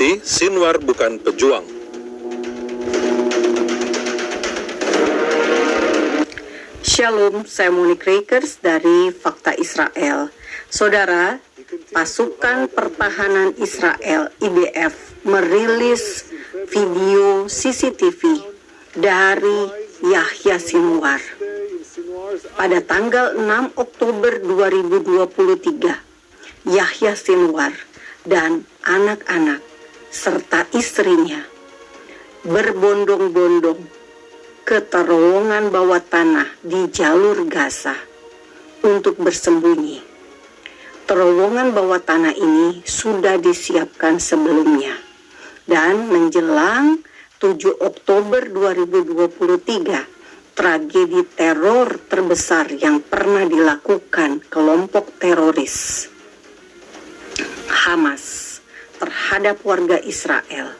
Bukti Sinwar bukan pejuang. Shalom, saya Monique Rakers dari Fakta Israel. Saudara, pasukan pertahanan Israel IDF merilis video CCTV dari Yahya Sinwar pada tanggal 6 Oktober 2023. Yahya Sinwar dan anak-anak serta istrinya berbondong-bondong ke terowongan bawah tanah di jalur Gaza untuk bersembunyi. Terowongan bawah tanah ini sudah disiapkan sebelumnya, dan menjelang 7 Oktober 2023, tragedi teror terbesar yang pernah dilakukan kelompok teroris Hamas terhadap warga Israel,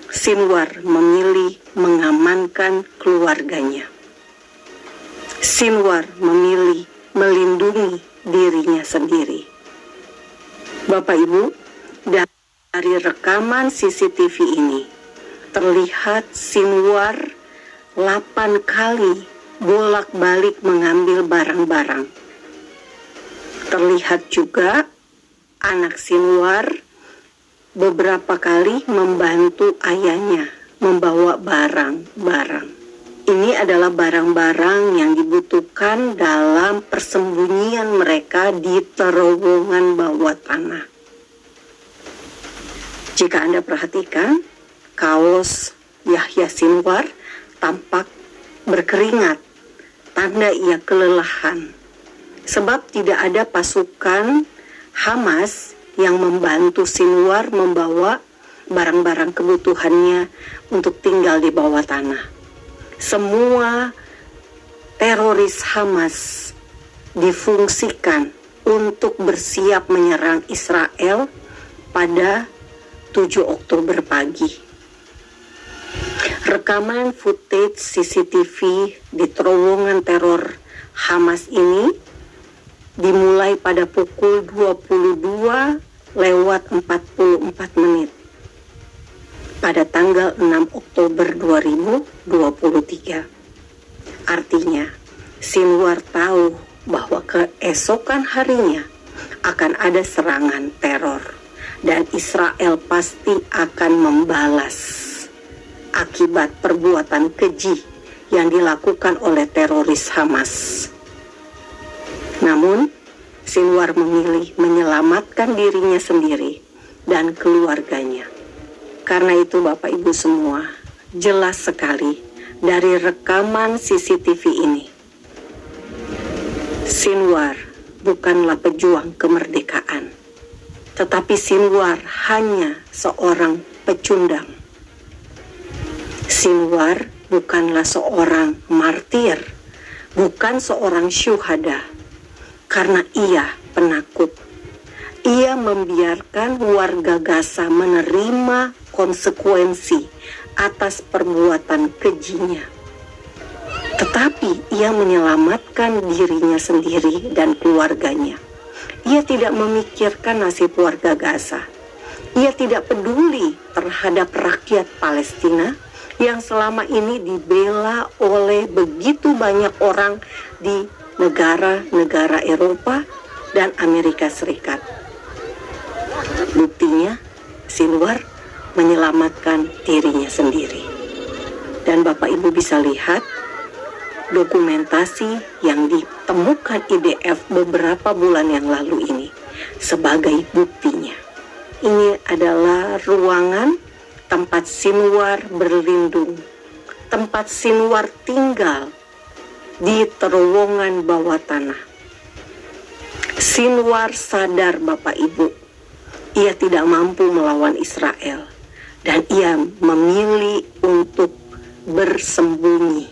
Sinwar memilih mengamankan keluarganya. Sinwar memilih melindungi dirinya sendiri. Bapak Ibu, dari rekaman CCTV ini terlihat Sinwar 8 kali bolak-balik mengambil barang-barang. Terlihat juga anak Sinwar beberapa kali membantu ayahnya membawa barang-barang. Ini adalah barang-barang yang dibutuhkan dalam persembunyian mereka di terowongan bawah tanah. Jika Anda perhatikan, kaos Yahya Sinwar tampak berkeringat, tanda ia kelelahan. Sebab tidak ada pasukan Hamas yang membantu Sinwar membawa barang-barang kebutuhannya untuk tinggal di bawah tanah. Semua teroris Hamas difungsikan untuk bersiap menyerang Israel pada 7 Oktober pagi. Rekaman footage CCTV di terowongan teror Hamas ini dimulai pada pukul 22:44 pada tanggal 6 Oktober 2023. Artinya, Sinwar tahu bahwa keesokan harinya akan ada serangan teror dan Israel pasti akan membalas akibat perbuatan keji yang dilakukan oleh teroris Hamas. Namun, Sinwar memilih menyelamatkan dirinya sendiri dan keluarganya. Karena itu Bapak Ibu semua, jelas sekali dari rekaman CCTV ini, Sinwar bukanlah pejuang kemerdekaan, tetapi Sinwar hanya seorang pecundang. Sinwar bukanlah seorang martir, bukan seorang syuhada, karena ia penakut. Ia membiarkan warga Gaza menerima konsekuensi atas perbuatan kejinya. Tetapi ia menyelamatkan dirinya sendiri dan keluarganya. Ia tidak memikirkan nasib warga Gaza. Ia tidak peduli terhadap rakyat Palestina yang selama ini dibela oleh begitu banyak orang di negara-negara Eropa dan Amerika Serikat. Buktinya, Sinwar menyelamatkan dirinya sendiri. Dan Bapak Ibu bisa lihat dokumentasi yang ditemukan IDF beberapa bulan yang lalu ini sebagai buktinya. Ini adalah ruangan tempat Sinwar berlindung, tempat Sinwar tinggal di terowongan bawah tanah. Sinwar sadar Bapak Ibu, ia tidak mampu melawan Israel dan ia memilih untuk bersembunyi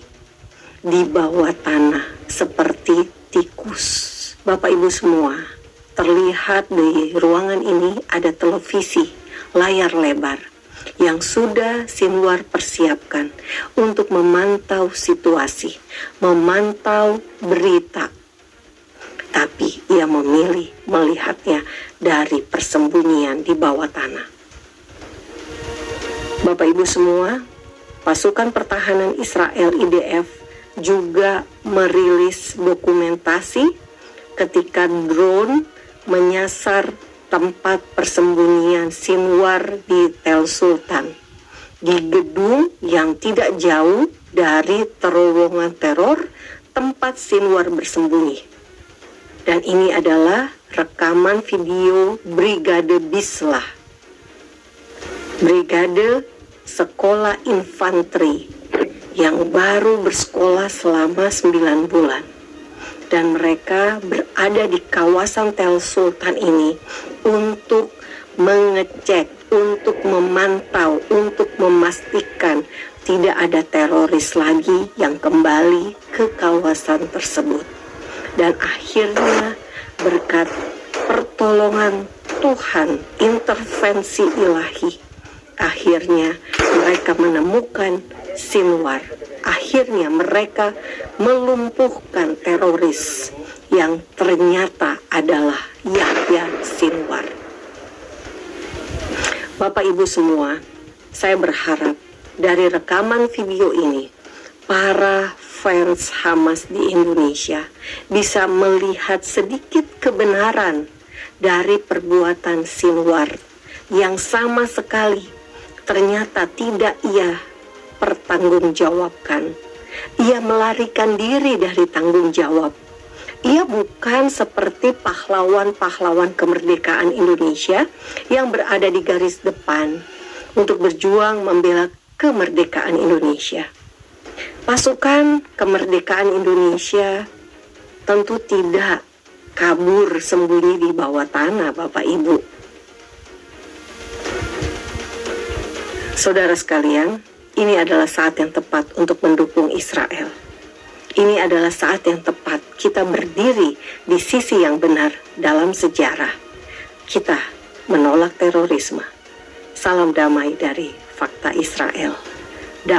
di bawah tanah seperti tikus. Bapak Ibu semua, terlihat di ruangan ini ada televisi layar lebar yang sudah Sinwar persiapkan untuk memantau situasi, memantau berita. Tapi ia memilih melihatnya dari persembunyian di bawah tanah. Bapak Ibu semua, pasukan pertahanan Israel IDF juga merilis dokumentasi ketika drone menyasar tempat persembunyian Sinwar di Tel Sultan, di gedung yang tidak jauh dari terowongan teror tempat Sinwar bersembunyi. Dan ini adalah rekaman video Brigade Bislah, Brigade Sekolah Infanteri yang baru bersekolah selama 9 bulan. Dan mereka berada di kawasan Tel Sultan ini untuk mengecek, untuk memantau, untuk memastikan tidak ada teroris lagi yang kembali ke kawasan tersebut. Dan akhirnya berkat pertolongan Tuhan, intervensi ilahi, akhirnya mereka menemukan Sinwar. Akhirnya mereka melumpuhkan teroris yang ternyata adalah Yahya Sinwar. Bapak Ibu semua, saya berharap dari rekaman video ini, para fans Hamas di Indonesia bisa melihat sedikit kebenaran dari perbuatan Sinwar yang sama sekali ternyata tidak ia pertanggungjawabkan. Ia melarikan diri dari tanggung jawab. Ia bukan seperti pahlawan-pahlawan kemerdekaan Indonesia yang berada di garis depan untuk berjuang membela kemerdekaan Indonesia. Pasukan kemerdekaan Indonesia tentu tidak kabur sembunyi di bawah tanah, Bapak Ibu. Saudara sekalian, ini adalah saat yang tepat untuk mendukung Israel. Ini adalah saat yang tepat kita berdiri di sisi yang benar dalam sejarah. Kita menolak terorisme. Salam damai dari Fakta Israel.